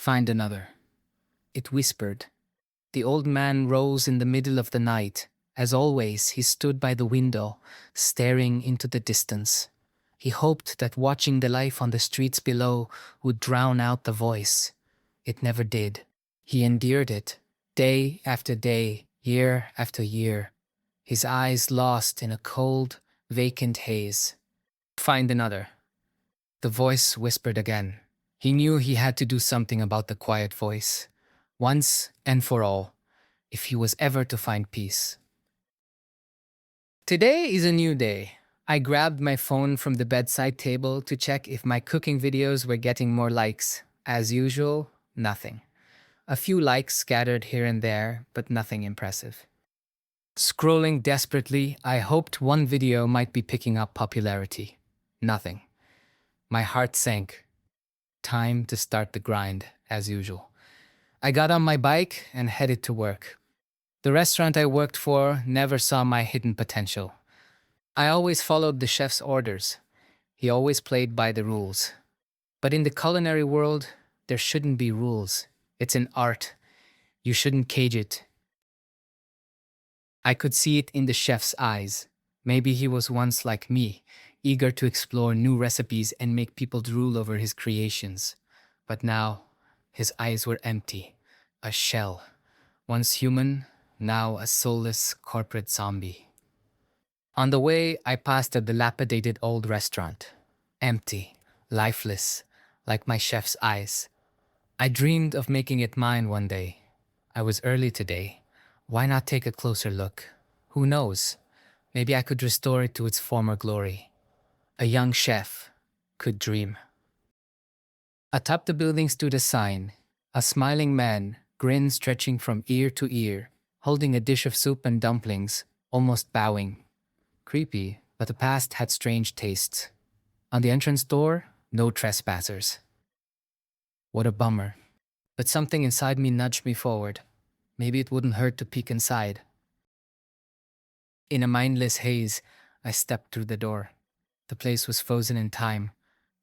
Find another. It whispered. The old man rose in the middle of the night. As always, he stood by the window, staring into the distance. He hoped that watching the life on the streets below would drown out the voice. It never did. He endured it, day after day, year after year, his eyes lost in a cold, vacant haze. Find another. The voice whispered again. He knew he had to do something about the quiet voice, once and for all, if he was ever to find peace. Today is a new day. I grabbed my phone from the bedside table to check if my cooking videos were getting more likes. As usual, nothing. A few likes scattered here and there, but nothing impressive. Scrolling desperately, I hoped one video might be picking up popularity. Nothing. My heart sank. Time to start the grind, as usual. I got on my bike and headed to work. The restaurant I worked for never saw my hidden potential. I always followed the chef's orders. He always played by the rules. But in the culinary world, there shouldn't be rules. It's an art. You shouldn't cage it. I could see it in the chef's eyes. Maybe he was once like me, eager to explore new recipes and make people drool over his creations. But now, his eyes were empty, a shell. Once human, now a soulless corporate zombie. On the way, I passed a dilapidated old restaurant. Empty, lifeless, like my chef's eyes. I dreamed of making it mine one day. I was early today. Why not take a closer look? Who knows? Maybe I could restore it to its former glory. A young chef could dream. Atop the building stood a sign. A smiling man, grin stretching from ear to ear, holding a dish of soup and dumplings, almost bowing. Creepy, but the past had strange tastes. On the entrance door, no trespassers. What a bummer. But something inside me nudged me forward. Maybe it wouldn't hurt to peek inside. In a mindless haze, I stepped through the door. The place was frozen in time.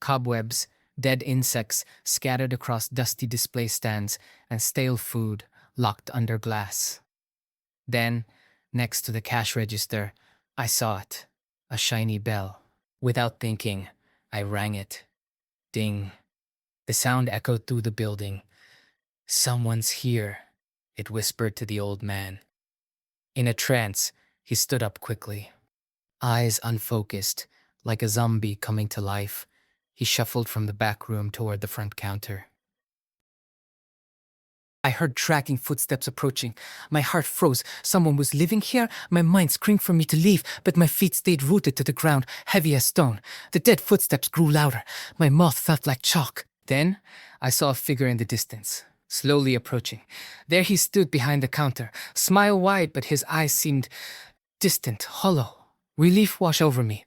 Cobwebs, dead insects scattered across dusty display stands, and stale food locked under glass. Then, next to the cash register, I saw it, a shiny bell. Without thinking, I rang it. Ding. The sound echoed through the building. Someone's here, it whispered to the old man. In a trance, he stood up quickly. Eyes unfocused, like a zombie coming to life, he shuffled from the back room toward the front counter. I heard tracking footsteps approaching. My heart froze. Someone was living here? My mind screamed for me to leave, but my feet stayed rooted to the ground, heavy as stone. The dead footsteps grew louder. My mouth felt like chalk. Then, I saw a figure in the distance, slowly approaching. There he stood behind the counter, smile wide, but his eyes seemed distant, hollow. Relief washed over me.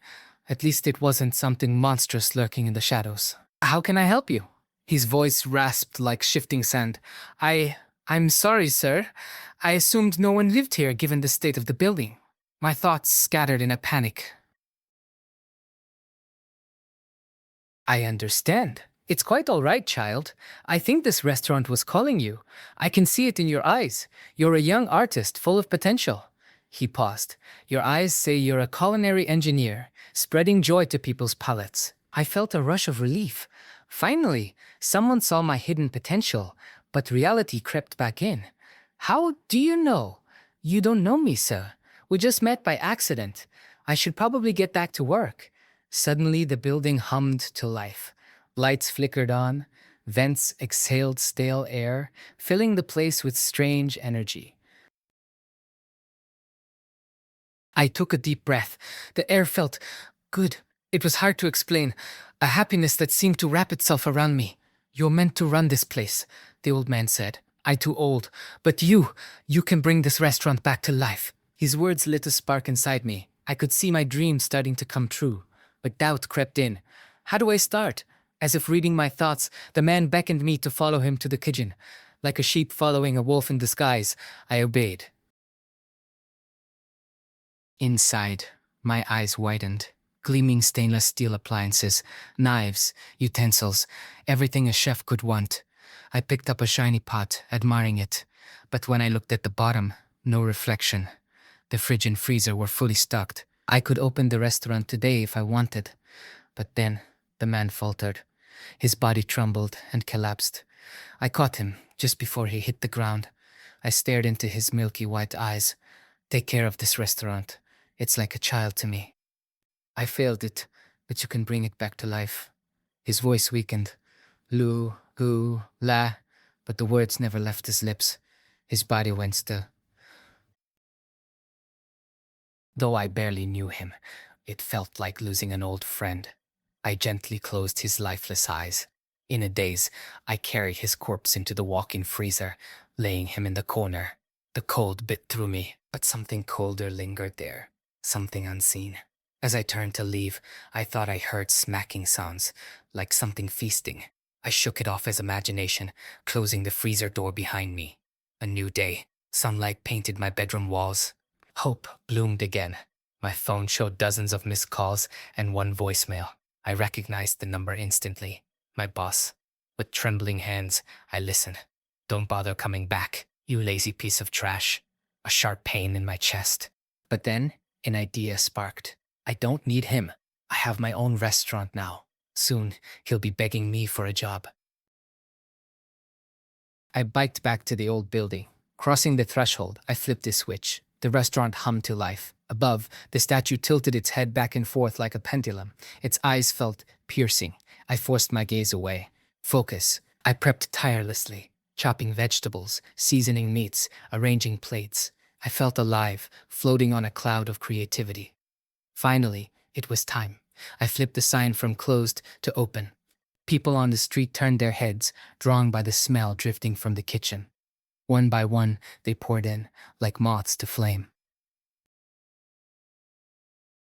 At least it wasn't something monstrous lurking in the shadows. How can I help you? His voice rasped like shifting sand. I'm sorry, sir. I assumed no one lived here given the state of the building. My thoughts scattered in a panic. I understand. It's quite all right, child. I think this restaurant was calling you. I can see it in your eyes. You're a young artist full of potential. He paused. Your eyes say you're a culinary engineer, spreading joy to people's palates. I felt a rush of relief. Finally, someone saw my hidden potential, but reality crept back in. How do you know? You don't know me, sir. We just met by accident. I should probably get back to work. Suddenly, the building hummed to life. Lights flickered on. Vents exhaled stale air, filling the place with strange energy. I took a deep breath. The air felt good. It was hard to explain. A happiness that seemed to wrap itself around me. You're meant to run this place, the old man said. I'm too old. But you can bring this restaurant back to life. His words lit a spark inside me. I could see my dreams starting to come true. But doubt crept in. How do I start? As if reading my thoughts, the man beckoned me to follow him to the kitchen. Like a sheep following a wolf in disguise, I obeyed. Inside, my eyes widened. Gleaming stainless steel appliances, knives, utensils, everything a chef could want. I picked up a shiny pot, admiring it. But when I looked at the bottom, no reflection. The fridge and freezer were fully stocked. I could open the restaurant today if I wanted. But then, the man faltered. His body trembled and collapsed. I caught him just before he hit the ground. I stared into his milky white eyes. Take care of this restaurant. It's like a child to me. I failed it, but you can bring it back to life. His voice weakened. Lu, hu, la, but the words never left his lips. His body went still. Though I barely knew him, it felt like losing an old friend. I gently closed his lifeless eyes. In a daze, I carried his corpse into the walk-in freezer, laying him in the corner. The cold bit through me, but something colder lingered there, something unseen. As I turned to leave, I thought I heard smacking sounds, like something feasting. I shook it off as imagination, closing the freezer door behind me. A new day. Sunlight painted my bedroom walls. Hope bloomed again. My phone showed dozens of missed calls and one voicemail. I recognized the number instantly. My boss. With trembling hands, I listened. Don't bother coming back, you lazy piece of trash. A sharp pain in my chest. But then, an idea sparked. I don't need him. I have my own restaurant now. Soon, he'll be begging me for a job. I biked back to the old building. Crossing the threshold, I flipped a switch. The restaurant hummed to life. Above, the statue tilted its head back and forth like a pendulum. Its eyes felt piercing. I forced my gaze away. Focus. I prepped tirelessly, chopping vegetables, seasoning meats, arranging plates. I felt alive, floating on a cloud of creativity. Finally, it was time. I flipped the sign from closed to open. People on the street turned their heads, drawn by the smell drifting from the kitchen. One by one, they poured in, like moths to flame.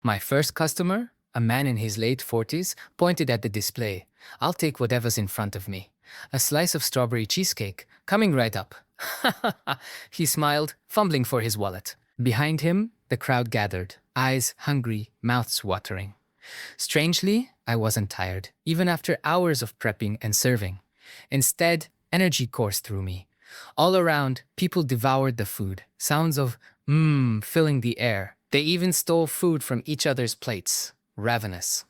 My first customer, a man in his late 40s, pointed at the display. I'll take whatever's in front of me. A slice of strawberry cheesecake, coming right up. He smiled, fumbling for his wallet. Behind him, the crowd gathered, eyes hungry, mouths watering. Strangely, I wasn't tired, even after hours of prepping and serving. Instead, energy coursed through me. All around, people devoured the food, sounds of filling the air. They even stole food from each other's plates, ravenous.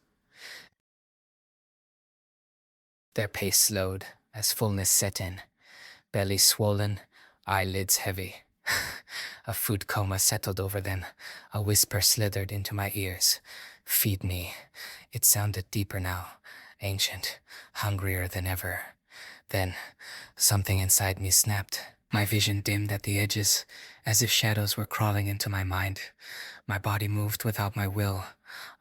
Their pace slowed as fullness set in. Belly swollen, eyelids heavy. A food coma settled over them. A whisper slithered into my ears. Feed me. It sounded deeper now, ancient, hungrier than ever. Then, something inside me snapped. My vision dimmed at the edges, as if shadows were crawling into my mind. My body moved without my will,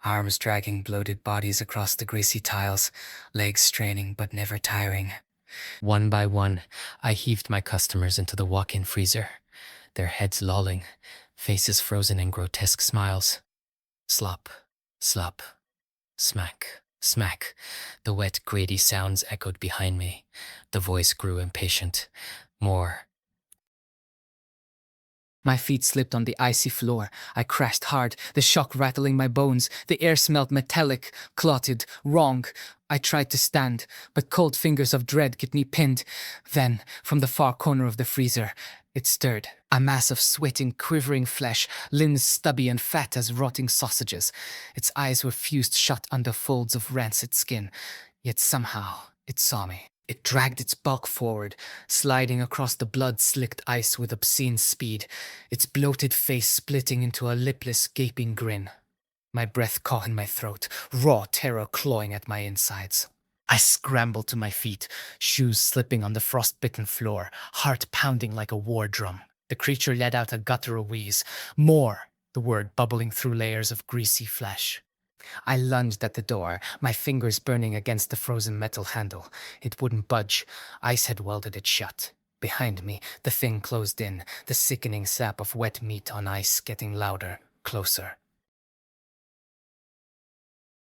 arms dragging bloated bodies across the greasy tiles, legs straining but never tiring. One by one, I heaved my customers into the walk-in freezer, their heads lolling, faces frozen in grotesque smiles. Slop, slop, smack, smack. The wet, grady sounds echoed behind me. The voice grew impatient. More. My feet slipped on the icy floor. I crashed hard, the shock rattling my bones. The air smelled metallic, clotted, wrong. I tried to stand, but cold fingers of dread kept me pinned. Then, from the far corner of the freezer, it stirred. A mass of sweating, quivering flesh, limbs stubby and fat as rotting sausages. Its eyes were fused shut under folds of rancid skin. Yet somehow, it saw me. It dragged its bulk forward, sliding across the blood-slicked ice with obscene speed, its bloated face splitting into a lipless, gaping grin. My breath caught in my throat, raw terror clawing at my insides. I scrambled to my feet, shoes slipping on the frost-bitten floor, heart pounding like a war drum. The creature let out a guttural wheeze. More, the word bubbling through layers of greasy flesh. I lunged at the door, my fingers burning against the frozen metal handle. It wouldn't budge. Ice had welded it shut. Behind me, the thing closed in, the sickening sap of wet meat on ice getting louder, closer.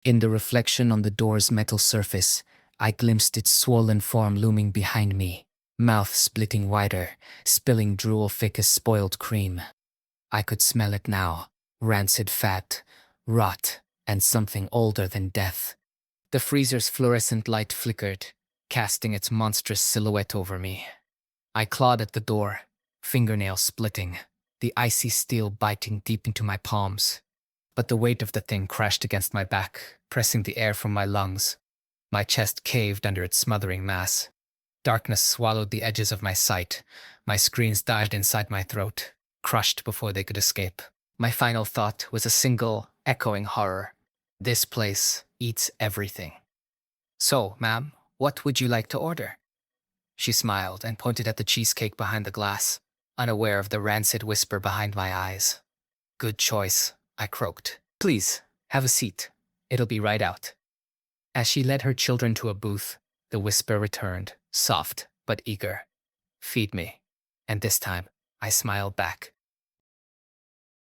In the reflection on the door's metal surface, I glimpsed its swollen form looming behind me, mouth splitting wider, spilling drool thick as spoiled cream. I could smell it now, rancid fat, rot, and something older than death. The freezer's fluorescent light flickered, casting its monstrous silhouette over me. I clawed at the door, fingernails splitting, the icy steel biting deep into my palms. But the weight of the thing crashed against my back, pressing the air from my lungs. My chest caved under its smothering mass. Darkness swallowed the edges of my sight. My screens dived inside my throat, crushed before they could escape. My final thought was a single, echoing horror. This place eats everything. So, ma'am, what would you like to order? She smiled and pointed at the cheesecake behind the glass, unaware of the rancid whisper behind my eyes. Good choice, I croaked. Please, have a seat. It'll be right out. As she led her children to a booth, the whisper returned, soft but eager. Feed me. And this time, I smiled back.